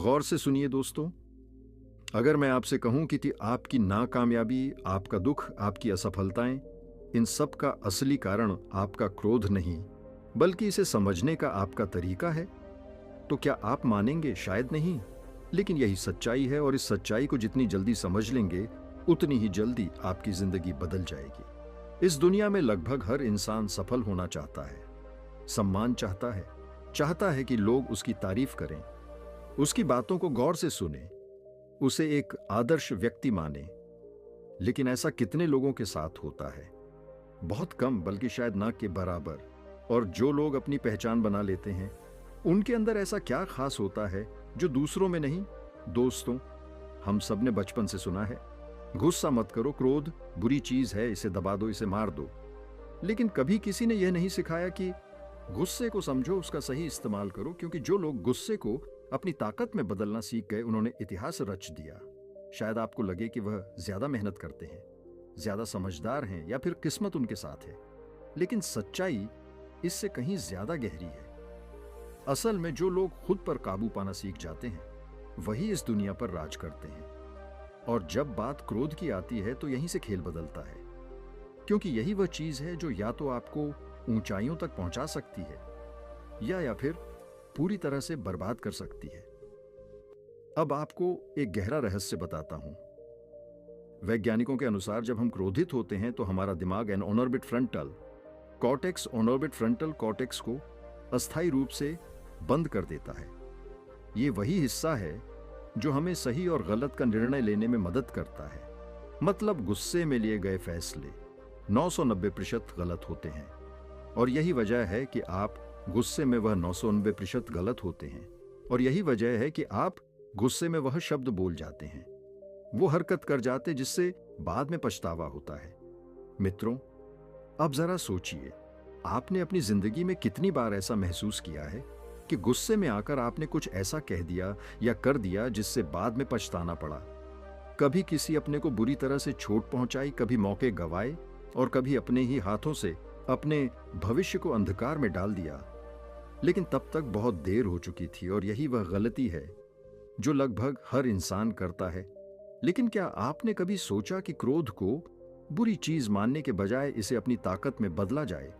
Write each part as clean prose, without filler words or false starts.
गौर से सुनिए दोस्तों, अगर मैं आपसे कहूं कि आपकी नाकामयाबी, आपका दुख, आपकी असफलताएं, इन सब का असली कारण आपका क्रोध नहीं, बल्कि इसे समझने का आपका तरीका है, तो क्या आप मानेंगे? शायद नहीं, लेकिन यही सच्चाई है और इस सच्चाई को जितनी जल्दी समझ लेंगे, उतनी ही जल्दी आपकी जिंदगी बदल जाएगी। इस दुनिया में लगभग हर इंसान सफल होना चाहता है, सम्मान चाहता है कि लोग उसकी तारीफ करें, उसकी बातों को गौर से सुने, उसे एक आदर्श व्यक्ति माने। लेकिन ऐसा कितने लोगों के साथ होता है? बहुत कम, बल्कि शायद ना के बराबर। और जो लोग अपनी पहचान बना लेते हैं, उनके अंदर ऐसा क्या खास होता है जो दूसरों में नहीं? दोस्तों, हम सब ने बचपन से सुना है, गुस्सा मत करो, क्रोध बुरी चीज है, इसे दबा दो, इसे मार दो। लेकिन कभी किसी ने यह नहीं सिखाया कि गुस्से को समझो, उसका सही इस्तेमाल करो, क्योंकि जो लोग गुस्से को अपनी ताकत में बदलना सीख गए, उन्होंने इतिहास रच दिया। शायद आपको लगे कि वह ज्यादा मेहनत करते हैं, ज्यादा समझदार हैं, या फिर किस्मत उनके साथ है, लेकिन सच्चाई इससे कहीं ज्यादा गहरी है। असल में जो लोग खुद पर काबू पाना सीख जाते हैं, वही इस दुनिया पर राज करते हैं। और जब बात क्रोध की आती है, तो यहीं से खेल बदलता है, क्योंकि यही वह चीज है जो या तो आपको ऊंचाइयों तक पहुंचा सकती है, या फिर पूरी तरह से बर्बाद कर सकती है। अब आपको एक गहरा रहस्य बताता हूं। वैज्ञानिकों के अनुसार जब हम क्रोधित होते हैं, तो हमारा दिमाग एनऑर्बिट फ्रंटल कॉर्टेक्स ऑनऑर्बिट फ्रंटल कॉर्टेक्स को अस्थायी रूप से बंद कर देता है। ये वही हिस्सा है जो हमें सही और गलत का निर्णय लेने में मदद करता है। मतलब गुस्से में लिए गए फैसले 990% गलत होते हैं, और यही वजह है कि आप गुस्से में वह 990% गलत होते हैं। और यही वजह है कि आप गुस्से में वह शब्द बोल जाते हैं, वो हरकत कर जाते जिससे बाद में पछतावा होता है। मित्रों, अब जरा सोचिए, आपने अपनी जिंदगी में कितनी बार ऐसा महसूस किया है कि गुस्से में आकर आपने कुछ ऐसा कह दिया या कर दिया जिससे बाद में पछताना पड़ा। कभी किसी अपने को बुरी तरह से चोट पहुंचाई, कभी मौके गंवाए, और कभी अपने ही हाथों से अपने भविष्य को अंधकार में डाल दिया। लेकिन तब तक बहुत देर हो चुकी थी, और यही वह गलती है जो लगभग हर इंसान करता है। लेकिन क्या आपने कभी सोचा कि क्रोध को बुरी चीज मानने के बजाय इसे अपनी ताकत में बदला जाए?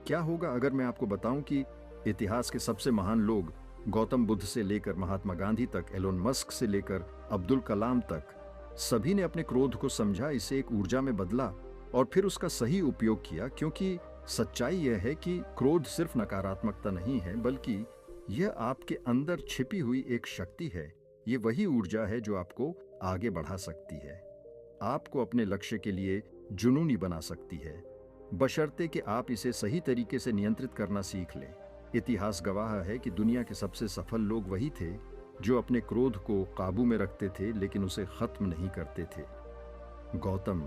क्या होगा अगर मैं आपको बताऊं कि इतिहास के सबसे महान लोग, गौतम बुद्ध से लेकर महात्मा गांधी तक, एलोन मस्क से लेकर अब्दुल कलाम तक, सभी ने अपने क्रोध को समझा, इसे एक ऊर्जा में बदला और फिर उसका सही उपयोग किया। क्योंकि सच्चाई यह है कि क्रोध सिर्फ नकारात्मकता नहीं है, बल्कि यह आपके अंदर छिपी हुई एक शक्ति है। ये वही ऊर्जा है जो आपको आगे बढ़ा सकती है, आपको अपने लक्ष्य के लिए जुनूनी बना सकती है, बशर्ते कि आप इसे सही तरीके से नियंत्रित करना सीख लें। इतिहास गवाह है कि दुनिया के सबसे सफल लोग वही थे जो अपने क्रोध को काबू में रखते थे, लेकिन उसे खत्म नहीं करते थे। गौतम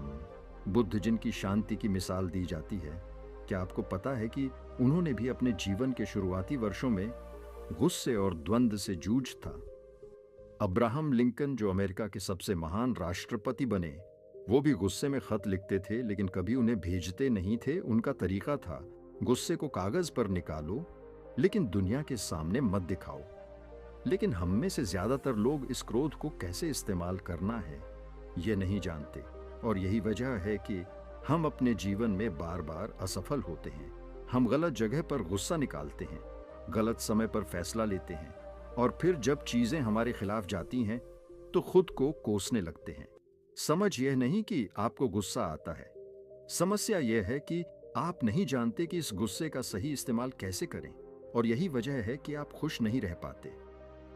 बुद्ध, जिनकी शांति की मिसाल दी जाती है, क्या आपको पता है कि उन्होंने भी अपने जीवन के शुरुआती वर्षों में गुस्से और द्वंद्व से जूझ था। अब्राहम लिंकन, जो अमेरिका के सबसे महान राष्ट्रपति बने, वो भी गुस्से में खत लिखते थे, लेकिन कभी उन्हें भेजते नहीं थे। उनका तरीका था, गुस्से को कागज पर निकालो, लेकिन दुनिया के सामने मत दिखाओ। लेकिन हम में से ज्यादातर लोग इस क्रोध को कैसे इस्तेमाल करना है, ये नहीं जानते, और यही वजह है कि हम अपने जीवन में बार बार असफल होते हैं। हम गलत जगह पर गुस्सा निकालते हैं, गलत समय पर फैसला लेते हैं, और फिर जब चीजें हमारे खिलाफ जाती हैं तो खुद को कोसने लगते हैं। समझ यह नहीं कि आपको गुस्सा आता है, समस्या यह है कि आप नहीं जानते कि इस गुस्से का सही इस्तेमाल कैसे करें। और यही वजह है कि आप खुश नहीं रह पाते,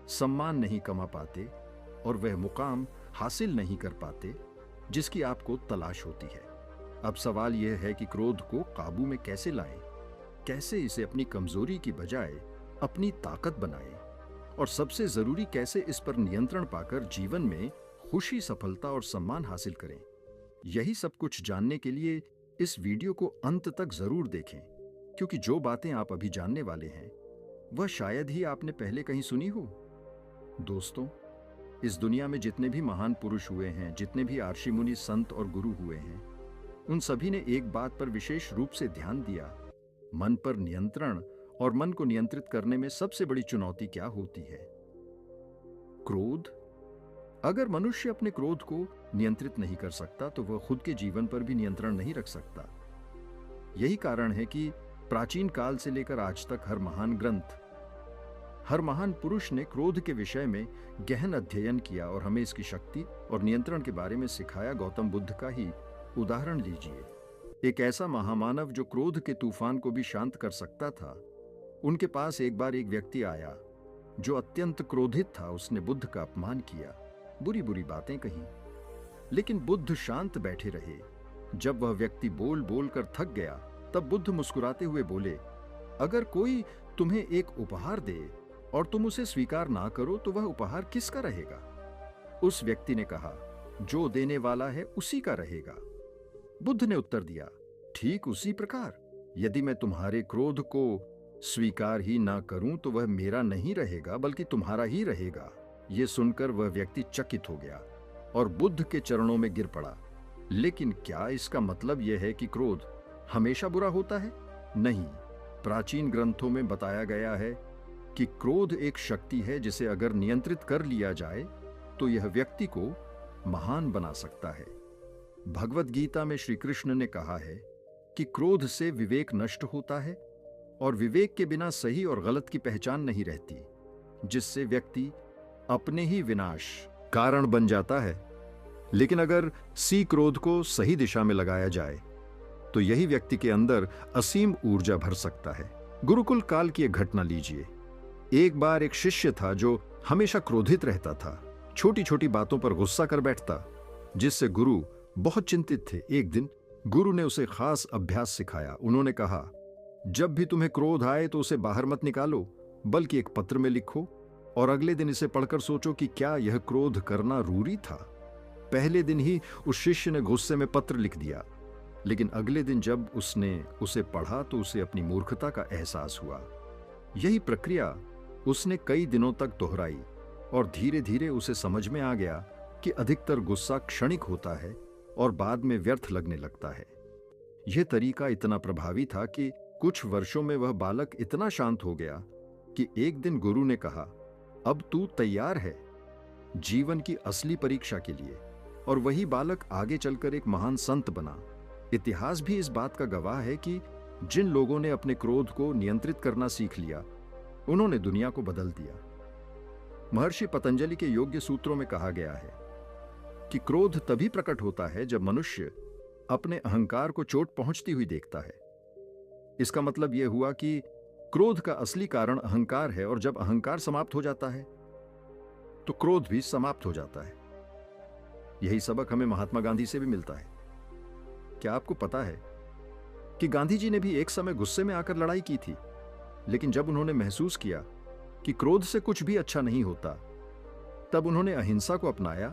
सम्मान नहीं कमा पाते, और वह मुकाम हासिल नहीं कर पाते जिसकी आपको तलाश होती है। अब सवाल यह है कि क्रोध को काबू में कैसे लाएं, कैसे इसे अपनी कमजोरी की बजाय अपनी ताकत बनाएं, और सबसे जरूरी, कैसे इस पर नियंत्रण पाकर जीवन में खुशी, सफलता और सम्मान हासिल करें। यही सब कुछ जानने के लिए इस वीडियो को अंत तक जरूर देखें, क्योंकि जो बातें आप अभी जानने वाले हैं वह शायद ही आपने पहले कहीं सुनी हो। दोस्तों, इस दुनिया में जितने भी महान पुरुष हुए हैं, जितने भी आर्षि मुनि, संत और गुरु हुए हैं, उन सभी ने एक बात पर विशेष रूप से ध्यान दिया, मन पर नियंत्रण। और मन को नियंत्रित करने में सबसे बड़ी चुनौती क्या होती है? क्रोध। अगर मनुष्य अपने क्रोध को नियंत्रित नहीं कर सकता तो वह खुद के जीवन पर भी नियंत्रण नहीं रख सकता। यही कारण है कि प्राचीन काल से लेकर आज तक हर महान ग्रंथ, हर महान पुरुष ने क्रोध के विषय में गहन अध्ययन किया और हमें इसकी शक्ति और नियंत्रण के बारे में सिखाया। गौतम बुद्ध का ही उदाहरण लीजिए, एक ऐसा महामानव जो क्रोध के तूफान को भी शांत कर सकता था। उनके पास एक बार एक व्यक्ति आया जो अत्यंत क्रोधित था। उसने बुद्ध का अपमान किया, बुरी बुरी बातें कही, लेकिन बुद्ध शांत बैठे रहे। जब वह व्यक्ति बोल बोल कर थक गया तब बुद्ध मुस्कुराते हुए बोले, अगर कोई तुम्हें एक उपहार दे और तुम उसे स्वीकार ना करो तो वह उपहार किसका रहेगा? उस व्यक्ति ने कहा, जो देने वाला है उसी का रहेगा। बुद्ध ने उत्तर दिया, ठीक उसी प्रकार यदि मैं तुम्हारे क्रोध को स्वीकार ही ना करूं तो वह मेरा नहीं रहेगा बल्कि तुम्हारा ही रहेगा। यह सुनकर वह व्यक्ति चकित हो गया और बुद्ध के चरणों में गिर पड़ा। लेकिन क्या इसका मतलब यह है कि क्रोध हमेशा बुरा होता है? नहीं। प्राचीन ग्रंथों में बताया गया है कि क्रोध एक शक्ति है जिसे अगर नियंत्रित कर लिया जाए तो यह व्यक्ति को महान बना सकता है। भगवत गीता में श्री कृष्ण ने कहा है कि क्रोध से विवेक नष्ट होता है और विवेक के बिना सही और गलत की पहचान नहीं रहती, जिससे व्यक्ति अपने ही विनाश कारण बन जाता है। लेकिन अगर क्रोध को सही दिशा में लगाया जाए तो यही व्यक्ति के अंदर असीम ऊर्जा भर सकता है। गुरुकुल काल की एक घटना लीजिए। एक बार एक शिष्य था जो हमेशा क्रोधित रहता था, छोटी छोटी बातों पर गुस्सा कर बैठता, जिससे गुरु बहुत चिंतित थे। एक दिन गुरु ने उसे खास अभ्यास सिखाया। उन्होंने कहा, जब भी तुम्हें क्रोध आए तो उसे बाहर मत निकालो बल्कि एक पत्र में लिखो और अगले दिन इसे पढ़कर सोचो कि क्या यह क्रोध करना रूरी था। पहले दिन ही उस शिष्य ने गुस्से में पत्र लिख दिया, लेकिन अगले दिन जब उसने उसे पढ़ा तो उसे अपनी मूर्खता का एहसास हुआ। यही प्रक्रिया उसने कई दिनों तक दोहराई और धीरे धीरे उसे समझ में आ गया कि अधिकतर गुस्सा क्षणिक होता है और बाद में व्यर्थ लगने लगता है। यह तरीका इतना प्रभावी था कि कुछ वर्षों में वह बालक इतना शांत हो गया कि एक दिन गुरु ने कहा, अब तू तैयार है जीवन की असली परीक्षा के लिए। और वही बालक आगे चलकर एक महान संत बना। इतिहास भी इस बात का गवाह है कि जिन लोगों ने अपने क्रोध को नियंत्रित करना सीख लिया उन्होंने दुनिया को बदल दिया। महर्षि पतंजलि के योग्य सूत्रों में कहा गया है कि क्रोध तभी प्रकट होता है जब मनुष्य अपने अहंकार को चोट पहुंचती हुई देखता है। इसका मतलब यह हुआ कि क्रोध का असली कारण अहंकार है और जब अहंकार समाप्त हो जाता है तो क्रोध भी समाप्त हो जाता है। यही सबक हमें महात्मा गांधी से भी मिलता है। क्या आपको पता है कि गांधी जी ने भी एक समय गुस्से में आकर लड़ाई की थी, लेकिन जब उन्होंने महसूस किया कि क्रोध से कुछ भी अच्छा नहीं होता, तब उन्होंने अहिंसा को अपनाया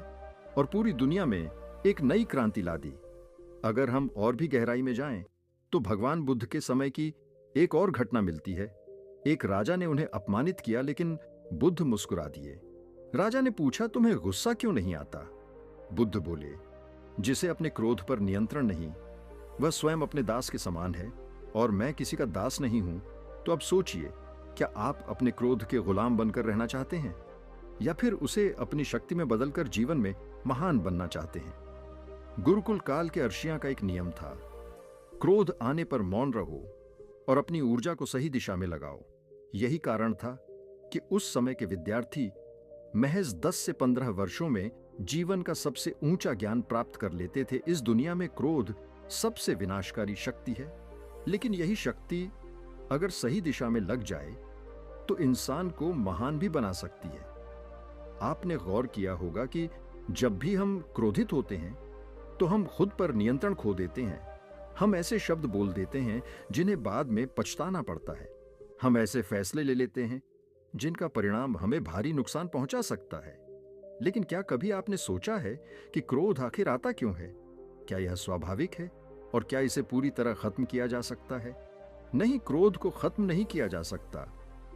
और पूरी दुनिया में एक नई क्रांति ला दी। अगर हम और भी गहराई में जाएं, तो भगवान बुद्ध के समय की एक और घटना मिलती है। एक राजा ने उन्हें अपमानित किया, लेकिन बुद्ध मुस्कुरा दिए। राजा ने पूछा, तुम्हें गुस्सा क्यों नहीं आता? बुद्ध बोले, जिसे अपने क्रोध पर नियंत्रण नहीं, वह स्वयं अपने दास के समान है और मैं किसी का दास नहीं हूं। तो अब सोचिए, क्या आप अपने क्रोध के गुलाम बनकर रहना चाहते हैं या फिर उसे अपनी शक्ति में बदलकर जीवन में महान बनना चाहते हैं? गुरुकुल काल के अर्षियां का एक नियम था, क्रोध आने पर मौन रहो और अपनी ऊर्जा को सही दिशा में लगाओ। यही कारण था कि उस समय के विद्यार्थी महज 10 से 15 वर्षों में जीवन का सबसे ऊंचा ज्ञान प्राप्त कर लेते थे। इस दुनिया में क्रोध सबसे विनाशकारी शक्ति है, लेकिन यही शक्ति अगर सही दिशा में लग जाए तो इंसान को महान भी बना सकती है। आपने गौर किया होगा कि जब भी हम क्रोधित होते हैं तो हम खुद पर नियंत्रण खो देते हैं। हम ऐसे शब्द बोल देते हैं जिन्हें बाद में पछताना पड़ता है। हम ऐसे फैसले ले लेते हैं जिनका परिणाम हमें भारी नुकसान पहुंचा सकता है। लेकिन क्या कभी आपने सोचा है कि क्रोध आखिर आता क्यों है? क्या यह स्वाभाविक है और क्या इसे पूरी तरह खत्म किया जा सकता है? नहीं, क्रोध को खत्म नहीं किया जा सकता,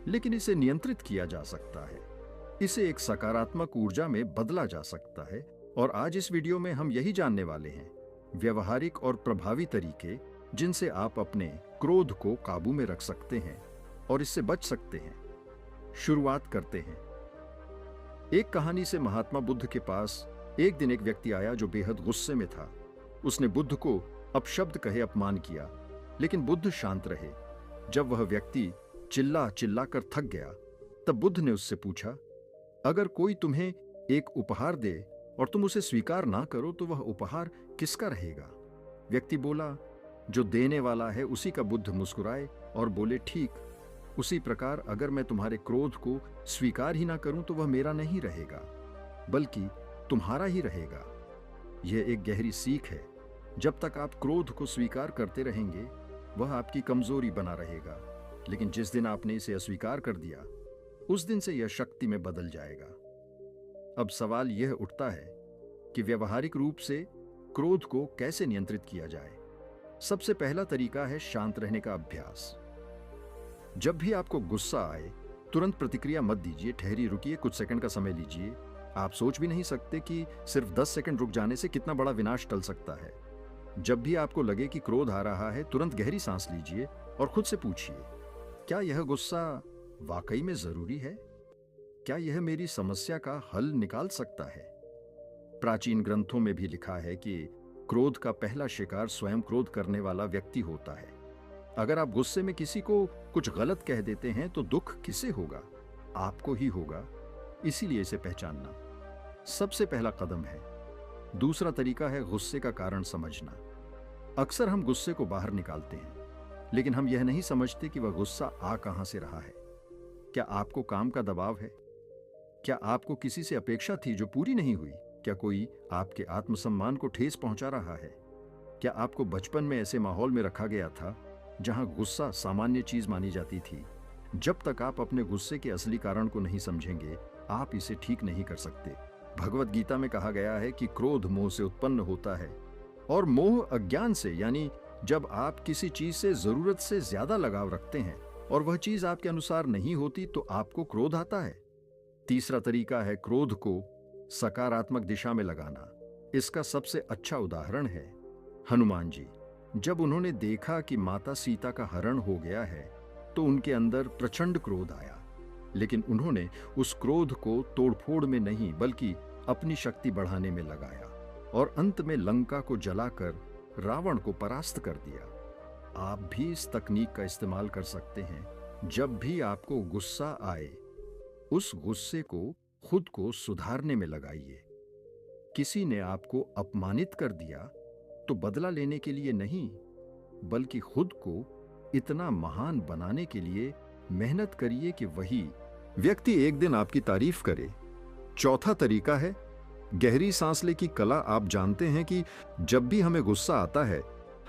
लेकिन इसे नियंत्रित किया जा सकता है। इसे एक सकारात्मक ऊर्जा में बदला जा सकता है। और आज इस वीडियो में हम यही जानने वाले हैं, व्यवहारिक और प्रभावी तरीके जिनसे आप अपने क्रोध को काबू में रख सकते हैं और इससे बच सकते हैं। शुरुआत करते हैं। एक कहानी से महात्मा बुद्ध के पास एक दिन एक व्यक्ति आया जो बेहद गुस्से में था। उसने बुद्ध को अपशब्द कहे अपमान किया, लेकिन बुद्ध शांत रहे। जब वह व्यक्ति चिल्ला चिल्ला कर थक गया, तब बुद्ध ने उससे पूछा, अगर कोई तुम्हें एक उपहार दे और तुम उसे स्वीकार ना करो तो वह उपहार किसका रहेगा? व्यक्ति बोला, जो देने वाला है उसी का। बुद्ध मुस्कुराए और बोले, ठीक उसी प्रकार अगर मैं तुम्हारे क्रोध को स्वीकार ही ना करूं तो वह मेरा नहीं रहेगा, बल्कि तुम्हारा ही रहेगा। यह एक गहरी सीख है। जब तक आप क्रोध को स्वीकार करते रहेंगे, वह आपकी कमजोरी बना रहेगा, लेकिन जिस दिन आपने इसे अस्वीकार कर दिया, उस दिन से यह शक्ति में बदल जाएगा। अब सवाल यह उठता है कि व्यवहारिक रूप से क्रोध को कैसे नियंत्रित किया जाए। सबसे पहला तरीका है शांत रहने का अभ्यास। जब भी आपको गुस्सा आए, तुरंत प्रतिक्रिया मत दीजिए, ठहरिए, रुकिए, कुछ सेकंड का समय लीजिए। आप सोच भी नहीं सकते कि सिर्फ 10 सेकंड रुक जाने से कितना बड़ा विनाश टल सकता है। जब भी आपको लगे कि क्रोध आ रहा है, तुरंत गहरी सांस लीजिए और खुद से पूछिए, क्या यह गुस्सा वाकई में जरूरी है? क्या यह मेरी समस्या का हल निकाल सकता है? प्राचीन ग्रंथों में भी लिखा है कि क्रोध का पहला शिकार स्वयं क्रोध करने वाला व्यक्ति होता है। अगर आप गुस्से में किसी को कुछ गलत कह देते हैं तो दुख किसे होगा? आपको ही होगा। इसीलिए इसे पहचानना सबसे पहला कदम है। दूसरा तरीका है गुस्से का कारण समझना। अक्सर हम गुस्से को बाहर निकालते हैं, लेकिन हम यह नहीं समझते कि वह गुस्सा आ कहां से रहा है। क्या आपको काम का दबाव है? क्या आपको किसी से अपेक्षा थी जो पूरी नहीं हुई? क्या कोई आपके आत्मसम्मान को ठेस पहुंचा रहा है? क्या आपको बचपन में ऐसे माहौल में रखा गया था जहां गुस्सा सामान्य चीज मानी जाती थी? जब तक आप अपने गुस्से के असली कारण को नहीं समझेंगे, आप इसे ठीक नहीं कर सकते। भगवत गीता में कहा गया है कि क्रोध मोह से उत्पन्न होता है और मोह अज्ञान से, यानी जब आप किसी चीज से जरूरत से ज्यादा लगाव रखते हैं और वह चीज आपके अनुसार नहीं होती तो आपको क्रोध आता है। तीसरा तरीका है क्रोध को सकारात्मक दिशा में लगाना। इसका सबसे अच्छा उदाहरण है हनुमान जी। जब उन्होंने देखा कि माता सीता का हरण हो गया है तो उनके अंदर प्रचंड क्रोध आया, लेकिन उन्होंने उस क्रोध को तोड़फोड़ में नहीं बल्कि अपनी शक्ति बढ़ाने में लगाया और अंत में लंका को जलाकर रावण को परास्त कर दिया। आप भी इस तकनीक का इस्तेमाल कर सकते हैं। जब भी आपको गुस्सा आए, उस गुस्से को खुद को सुधारने में लगाइए। किसी ने आपको अपमानित कर दिया तो बदला लेने के लिए नहीं, बल्कि खुद को इतना महान बनाने के लिए मेहनत करिए कि वही व्यक्ति एक दिन आपकी तारीफ करे। चौथा तरीका है गहरी सांस लेने की कला। आप जानते हैं कि जब भी हमें गुस्सा आता है,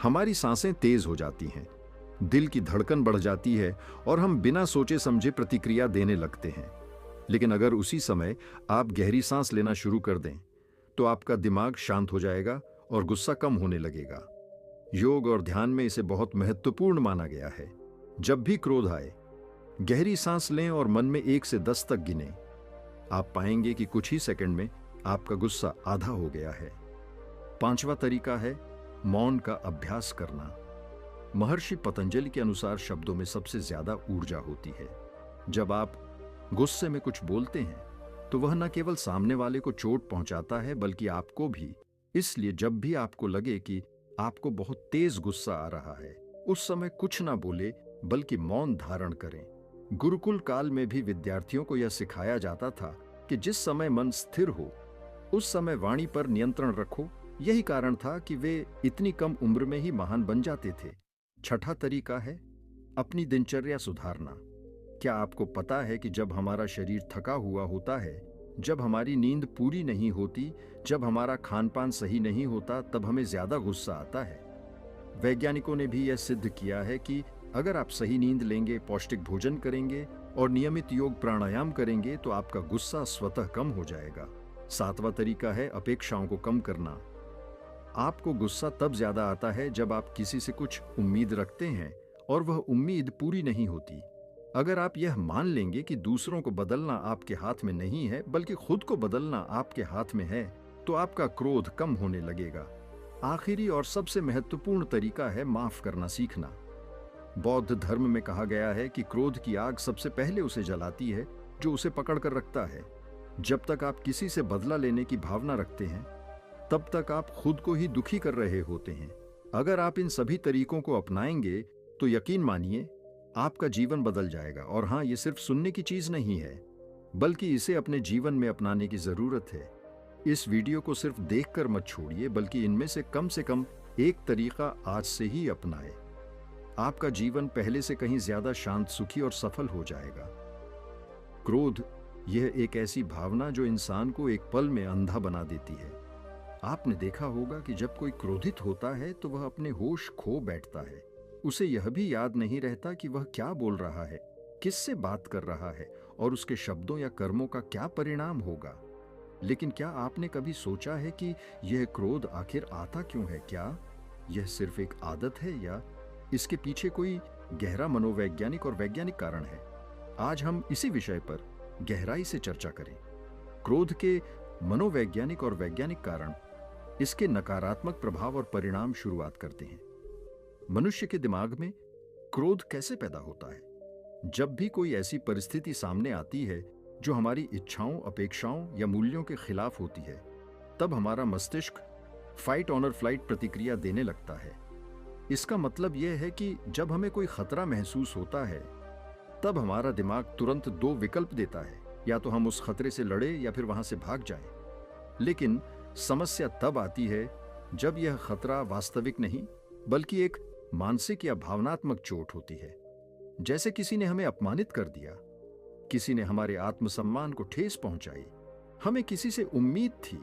हमारी सांसें तेज हो जाती हैं, दिल की धड़कन बढ़ जाती है और हम बिना सोचे समझे प्रतिक्रिया देने लगते हैं। लेकिन अगर उसी समय आप गहरी सांस लेना शुरू कर दें, तो आपका दिमाग शांत हो जाएगा और गुस्सा कम होने लगेगा। योग और ध्यान में इसे बहुत महत्वपूर्ण माना गया है। जब भी क्रोध आए, गहरी सांस लें और मन में 1 से 10 तक गिनें। आप पाएंगे कि कुछ ही सेकंड में आपका गुस्सा आधा हो गया है। पांचवा तरीका है मौन का अभ्यास करना। महर्षि पतंजलि के अनुसार शब्दों में सबसे ज्यादा ऊर्जा होती है। जब आप गुस्से में कुछ बोलते हैं तो वह न केवल सामने वाले को चोट पहुंचाता है बल्कि आपको भी। इसलिए जब भी आपको लगे कि आपको बहुत तेज गुस्सा आ रहा है, उस समय कुछ ना बोले बल्कि मौन धारण करें। गुरुकुल काल में भी विद्यार्थियों को यह सिखाया जाता था कि जिस समय मन स्थिर हो उस समय वाणी पर नियंत्रण रखो। यही कारण था कि वे इतनी कम उम्र में ही महान बन जाते थे। छठा तरीका है अपनी दिनचर्या सुधारना। क्या आपको पता है कि जब हमारा शरीर थका हुआ होता है, जब हमारी नींद पूरी नहीं होती, जब हमारा खान पान सही नहीं होता, तब हमें ज्यादा गुस्सा आता है। वैज्ञानिकों ने भी यह सिद्ध किया है कि अगर आप सही नींद लेंगे, पौष्टिक भोजन करेंगे और नियमित योग प्राणायाम करेंगे तो आपका गुस्सा स्वतः कम हो जाएगा। सातवां तरीका है अपेक्षाओं को कम करना। आपको गुस्सा तब ज्यादा आता है जब आप किसी से कुछ उम्मीद रखते हैं और वह उम्मीद पूरी नहीं होती। अगर आप यह मान लेंगे कि दूसरों को बदलना आपके हाथ में नहीं है बल्कि खुद को बदलना आपके हाथ में है, तो आपका क्रोध कम होने लगेगा। आखिरी और सबसे महत्वपूर्ण तरीका है माफ करना सीखना। बौद्ध धर्म में कहा गया है कि क्रोध की आग सबसे पहले उसे जलाती है जो उसे पकड़ कर रखता है। जब तक आप किसी से बदला लेने की भावना रखते हैं, तब तक आप खुद को ही दुखी कर रहे होते हैं। अगर आप इन सभी तरीकों को अपनाएंगे तो यकीन मानिए आपका जीवन बदल जाएगा। और हाँ, ये सिर्फ सुनने की चीज नहीं है, बल्कि इसे अपने जीवन में अपनाने की जरूरत है। इस वीडियो को सिर्फ देखकर मत छोड़िए, बल्कि इनमें से कम एक तरीका आज से ही अपनाएं। आपका जीवन पहले से कहीं ज्यादा शांत, सुखी और सफल हो जाएगा। क्रोध यह एक ऐसी भावना जो इंसान को एक पल में अंधा बना देती है। आपने देखा होगा कि जब कोई क्रोधित होता है तो वह अपने होश खो बैठता है। उसे यह भी याद नहीं रहता कि वह क्या बोल रहा है, किससे बात कर रहा है और उसके शब्दों या कर्मों का क्या परिणाम होगा। लेकिन क्या आपने कभी सोचा है कि यह क्रोध आखिर आता क्यों है? क्या यह सिर्फ एक आदत है या इसके पीछे कोई गहरा मनोवैज्ञानिक और वैज्ञानिक कारण है? आज हम इसी विषय पर गहराई से चर्चा करें। क्रोध के मनोवैज्ञानिक और वैज्ञानिक कारण, इसके नकारात्मक प्रभाव और परिणाम शुरुआत करते हैं। मनुष्य के दिमाग में क्रोध कैसे पैदा होता है? जब भी कोई ऐसी परिस्थिति सामने आती है जो हमारी इच्छाओं, अपेक्षाओं या मूल्यों के खिलाफ होती है, तब हमारा मस्तिष्क फाइट ऑनर फ्लाइट प्रतिक्रिया देने लगता है। इसका मतलब यह है कि जब हमें कोई खतरा महसूस होता है, तब हमारा दिमाग तुरंत दो विकल्प देता है, या तो हम उस खतरे से लड़े या फिर वहां से भाग जाएं। लेकिन समस्या तब आती है जब यह खतरा वास्तविक नहीं, बल्कि एक मानसिक या भावनात्मक चोट होती है। जैसे किसी ने हमें अपमानित कर दिया, किसी ने हमारे आत्मसम्मान को ठेस पहुंचाई, हमें किसी से उम्मीद थी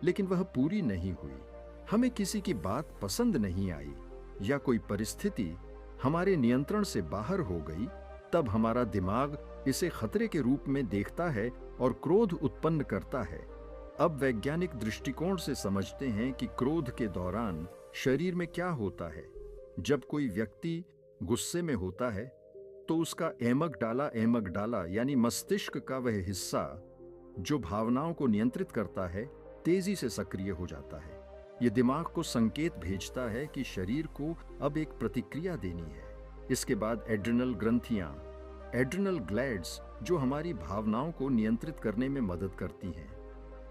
लेकिन वह पूरी नहीं हुई, हमें किसी की बात पसंद नहीं आई, या कोई परिस्थिति हमारे नियंत्रण से बाहर हो गई, तब हमारा दिमाग इसे खतरे के रूप में देखता है और क्रोध उत्पन्न करता है। अब वैज्ञानिक दृष्टिकोण से समझते हैं कि क्रोध के दौरान शरीर में क्या होता है। जब कोई व्यक्ति गुस्से में होता है तो उसका एमगडाला यानी मस्तिष्क का वह हिस्सा जो भावनाओं को नियंत्रित करता है, तेजी से सक्रिय हो जाता है। यह दिमाग को संकेत भेजता है कि शरीर को अब एक प्रतिक्रिया देनी है। इसके बाद एड्रिनल ग्रंथियां, एड्रिनल ग्लैंड्स, जो हमारी भावनाओं को नियंत्रित करने में मदद करती हैं,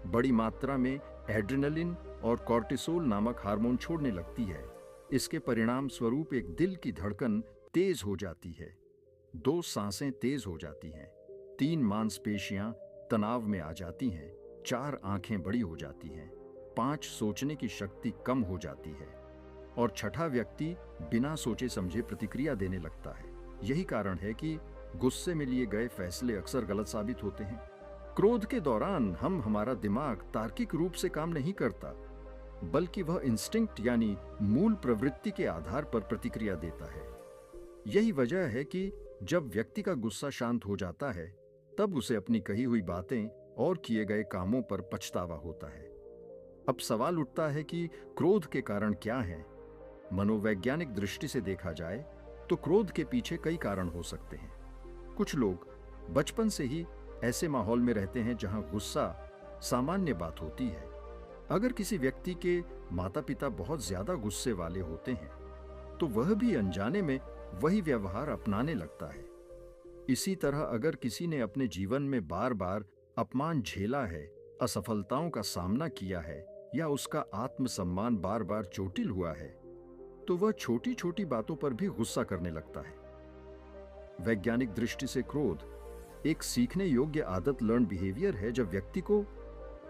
बड़ी मात्रा में एड्रेनलिन और कॉर्टिसोल नामक हार्मोन छोड़ने लगती है। इसके परिणाम स्वरूप एक दिल की धड़कन तेज हो जाती है, 2 सांसें तेज हो जाती हैं, 3 मांसपेशियां तनाव में आ जाती हैं, 4 आंखें बड़ी हो जाती हैं, 5 सोचने की शक्ति कम हो जाती है और 6ठा व्यक्ति बिना सोचे समझे प्रतिक्रिया देने लगता है। यही कारण है कि गुस्से में लिए गए फैसले अक्सर गलत साबित होते हैं। क्रोध के दौरान हमारा दिमाग तार्किक रूप से काम नहीं करता, बल्कि वह इंस्टिंक्ट यानी मूल प्रवृत्ति के आधार पर प्रतिक्रिया देता है। यही वजह है कि जब व्यक्ति का गुस्सा शांत हो जाता है, तब उसे अपनी कही हुई बातें और किए गए कामों पर पछतावा होता है। अब सवाल उठता है कि क्रोध के कारण क्या है? मनोवैज्ञानिक दृष्टि से देखा जाए तो क्रोध के पीछे कई कारण हो सकते हैं। कुछ लोग बचपन से ही ऐसे माहौल में रहते हैं जहां गुस्सा सामान्य बात होती है। अगर किसी व्यक्ति के माता पिता बहुत ज्यादा गुस्से वाले होते हैं, तो वह भी अनजाने में वही व्यवहार अपनाने लगता है। इसी तरह अगर किसी ने अपने जीवन में बार बार अपमान झेला है, असफलताओं का सामना किया है, या उसका आत्मसम्मान बार बार चोटिल हुआ है, तो वह छोटी छोटी बातों पर भी गुस्सा करने लगता है। वैज्ञानिक दृष्टि से क्रोध एक सीखने योग्य आदत, लर्न बिहेवियर है। जब व्यक्ति को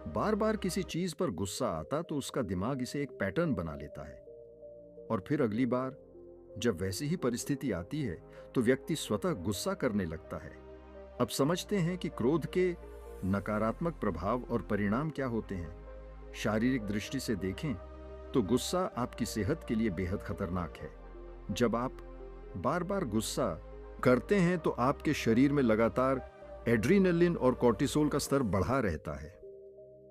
बार बार किसी चीज पर गुस्सा आता तो उसका दिमाग इसे एक पैटर्न बना लेता है, और फिर अगली बार जब वैसी ही परिस्थिति आती है तो व्यक्ति स्वतः गुस्सा करने लगता है। अब समझते हैं कि क्रोध के नकारात्मक प्रभाव और परिणाम क्या होते हैं। शारीरिक दृष्टि से देखें तो गुस्सा आपकी सेहत के लिए बेहद खतरनाक है। जब आप बार बार गुस्सा करते हैं तो आपके शरीर में लगातार एड्रीनलिन और कॉर्टिसोल का स्तर बढ़ा रहता है।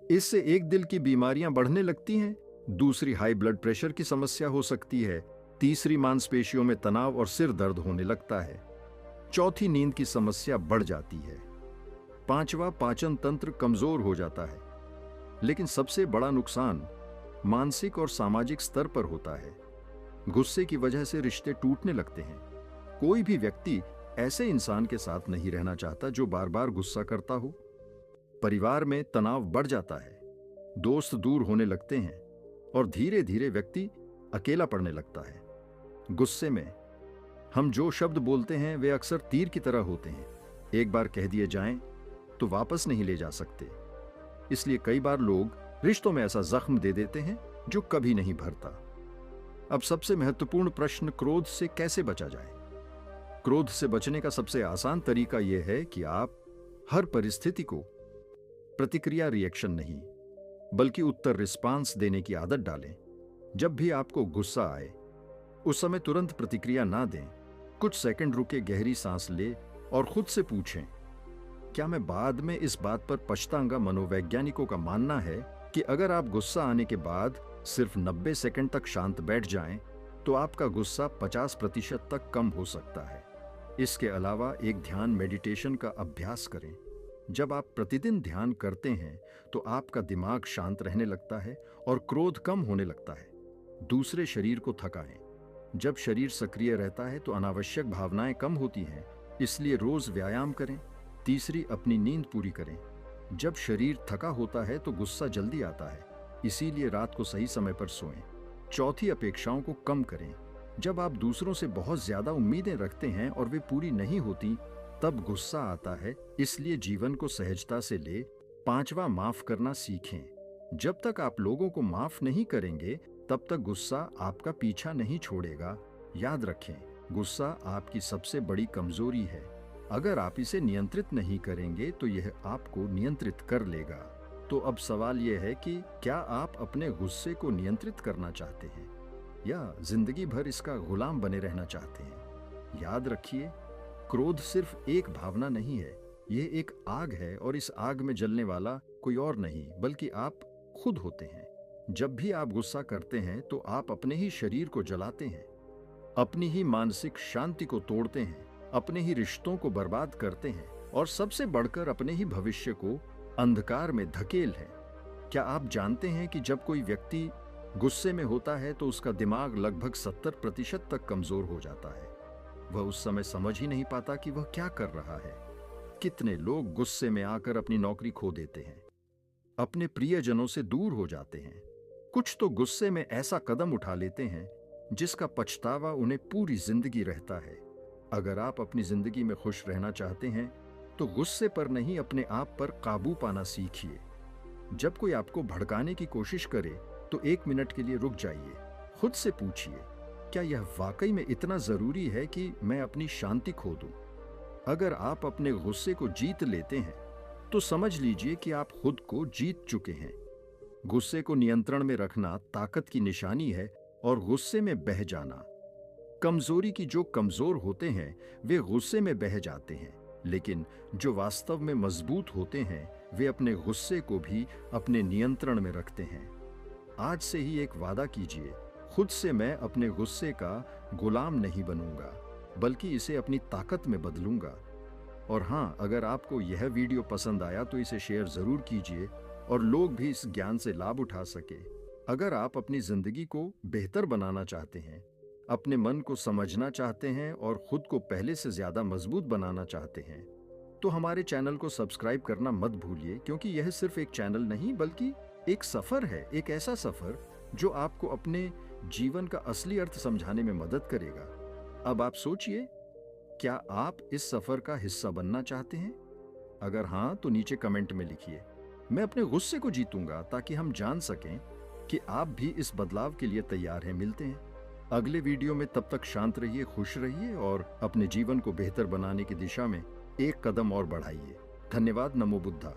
इससे एक दिल की बीमारियां बढ़ने लगती हैं, दूसरी हाई ब्लड प्रेशर की समस्या हो सकती है, तीसरी मांसपेशियों में तनाव और सिर दर्द होने लगता है, चौथी नींद की समस्या बढ़ जाती है, पांचवा पाचन तंत्र कमजोर हो जाता है। लेकिन सबसे बड़ा नुकसान मानसिक और सामाजिक स्तर पर होता है। गुस्से की वजह से रिश्ते टूटने लगते हैं। कोई भी व्यक्ति ऐसे इंसान के साथ नहीं रहना चाहता जो बार बार गुस्सा करता हो। परिवार में तनाव बढ़ जाता है, दोस्त दूर होने लगते हैं और धीरे धीरे व्यक्ति अकेला पड़ने लगता है। गुस्से में हम जो शब्द बोलते हैं वे अक्सर तीर की तरह होते हैं। एक बार कह दिए जाएं तो वापस नहीं ले जा सकते। इसलिए कई बार लोग रिश्तों में ऐसा जख्म दे देते हैं जो कभी नहीं भरता। अब सबसे महत्वपूर्ण प्रश्न, क्रोध से कैसे बचा जाए? क्रोध से बचने का सबसे आसान तरीका यह है कि आप हर परिस्थिति को प्रतिक्रिया रिएक्शन नहीं बल्कि उत्तर रिस्पांस देने की आदत डालें। जब भी आपको गुस्सा आए उस समय तुरंत प्रतिक्रिया ना दें। कुछ सेकंड रुके, गहरी सांस ले और खुद से पूछें, क्या मैं बाद में इस बात पर पछताऊंगा? मनोवैज्ञानिकों का मानना है कि अगर आप गुस्सा आने के बाद सिर्फ 90 सेकंड तक शांत बैठ जाएं, तो आपका गुस्सा 50% तक कम हो सकता है। इसके अलावा एक ध्यान मेडिटेशन का अभ्यास करें। जब आप प्रतिदिन ध्यान करते हैं तो आपका दिमाग शांत रहने लगता है और क्रोध कम होने लगता है। दूसरे शरीर को थकाएं। जब शरीर सक्रिय रहता है तो अनावश्यक भावनाएं कम होती हैं, इसलिए रोज व्यायाम करें। तीसरी, अपनी नींद पूरी करें। जब शरीर थका होता है तो गुस्सा जल्दी आता है, इसीलिए रात को सही समय पर सोएं। चौथी, अपेक्षाओं को कम करें। जब आप दूसरों से बहुत ज्यादा उम्मीदें रखते हैं और वे पूरी नहीं होती, तब गुस्सा आता है। इसलिए जीवन को सहजता से ले। पांचवा, माफ करना सीखें। जब तक आप लोगों को माफ नहीं करेंगे तब तक गुस्सा आपका पीछा नहीं छोड़ेगा। याद रखें, गुस्सा आपकी सबसे बड़ी कमजोरी है। अगर आप इसे नियंत्रित नहीं करेंगे तो यह आपको नियंत्रित कर लेगा। तो अब सवाल यह है कि क्या आप अपने गुस्से को नियंत्रित करना चाहते हैं या जिंदगी भर इसका गुलाम बने रहना चाहते हैं? याद रखिए, क्रोध सिर्फ एक भावना नहीं है, यह एक आग है और इस आग में जलने वाला कोई और नहीं बल्कि आप खुद होते हैं। जब भी आप गुस्सा करते हैं तो आप अपने ही शरीर को जलाते हैं, अपनी ही मानसिक शांति को तोड़ते हैं, अपने ही रिश्तों को बर्बाद करते हैं और सबसे बढ़कर अपने ही भविष्य को अंधकार में धकेल है। क्या आप जानते हैं कि जब कोई व्यक्ति गुस्से में होता है तो उसका दिमाग लगभग 70% तक कमजोर हो जाता है। वह उस समय समझ ही नहीं पाता कि वह क्या कर रहा है। कितने लोग गुस्से में आकर अपनी नौकरी खो देते हैं, अपने प्रियजनों से दूर हो जाते हैं। कुछ तो गुस्से में ऐसा कदम उठा लेते हैं जिसका पछतावा उन्हें पूरी जिंदगी रहता है। अगर आप अपनी जिंदगी में खुश रहना चाहते हैं तो गुस्से पर नहीं, अपने आप पर काबू पाना सीखिए। जब कोई आपको भड़काने की कोशिश करे तो 1 मिनट के लिए रुक जाइए। खुद से पूछिए, क्या यह वाकई में इतना जरूरी है कि मैं अपनी शांति खो दूं? अगर आप अपने गुस्से को जीत लेते हैं तो समझ लीजिए कि आप खुद को जीत चुके हैं। गुस्से को नियंत्रण में रखना ताकत की निशानी है और गुस्से में बह जाना कमजोरी की। जो कमजोर होते हैं वे गुस्से में बह जाते हैं, लेकिन जो वास्तव में मजबूत होते हैं वे अपने गुस्से को भी अपने नियंत्रण में रखते हैं। आज से ही एक वादा कीजिए, खुद से, मैं अपने गुस्से का गुलाम नहीं बनूंगा बल्कि इसे अपनी ताकत में बदलूंगा। और हाँ, अगर आपको यह वीडियो पसंद आया तो इसे शेयर जरूर कीजिए और लोग भी इस ज्ञान से लाभ उठा सके। अगर आप अपनी जिंदगी को बेहतर बनाना चाहते हैं, अपने मन को समझना चाहते हैं और खुद को पहले से ज्यादा मजबूत बनाना चाहते हैं, तो हमारे चैनल को सब्सक्राइब करना मत भूलिए, क्योंकि यह सिर्फ एक चैनल नहीं बल्कि एक सफर है, एक ऐसा सफर जो आपको अपने जीवन का असली अर्थ समझाने में मदद करेगा। अब आप सोचिए, क्या आप इस सफर का हिस्सा बनना चाहते हैं? अगर हाँ तो नीचे कमेंट में लिखिए, मैं अपने गुस्से को जीतूंगा, ताकि हम जान सकें कि आप भी इस बदलाव के लिए तैयार हैं। मिलते हैं अगले वीडियो में। तब तक शांत रहिए, खुश रहिए और अपने जीवन को बेहतर बनाने की दिशा में एक कदम और बढ़ाइए। धन्यवाद। नमो बुद्धा।